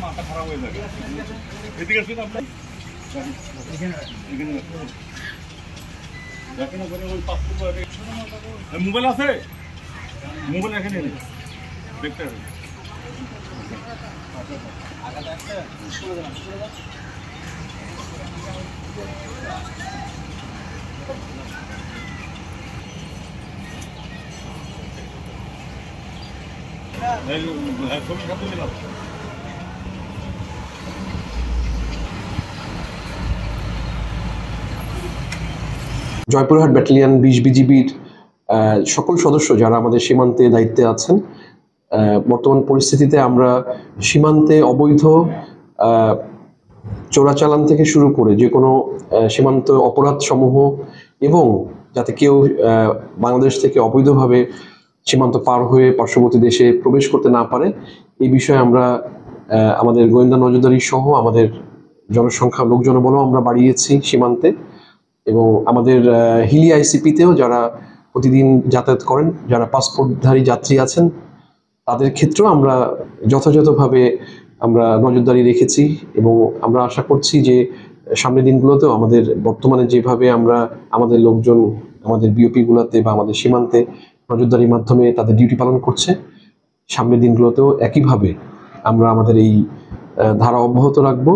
মাথা খারাপ হয়ে যাবে। এদিকে আসুন আপনার মোবাইল আছে, মোবাইল এখানে দেখতে হবে। জয়পুরহাট ব্যাটালিয়ন 20 বিজিবির সকল সদস্য যারা আমাদের সীমান্তে দায়িত্বে আছেন, বর্তমান পরিস্থিতিতে আমরা সীমান্তে অবৈধ চোরাচালান থেকে শুরু করে যে কোনো সীমান্ত অপরাধ সমূহ এবং যাতে কেউ বাংলাদেশ থেকে অবৈধভাবে সীমান্ত পার হয়ে পার্শ্ববর্তী দেশে প্রবেশ করতে না পারে, এই বিষয়ে আমরা আমাদের গোয়েন্দা নজরদারি সহ আমাদের জনসংখ্যা লোকজনবলও আমরা বাড়িয়েছি সীমান্তে। এবং আমাদের হিলি আইসিপিতেও যারা প্রতিদিন যাতায়াত করেন, যারা পাসপোর্টধারী যাত্রী আছেন, তাদের ক্ষেত্রেও আমরা যথাযথভাবে আমরা নজরদারি রেখেছি। এবং আমরা আশা করছি যে সামনের দিনগুলোতেও আমাদের বর্তমানে যেভাবে আমরা আমাদের লোকজন আমাদের বিওপিগুলোতে বা আমাদের সীমান্তে নজরদারির মাধ্যমে তাদের ডিউটি পালন করছে, সামনের দিনগুলোতেও একইভাবে আমরা আমাদের এই ধারা অব্যাহত রাখবো।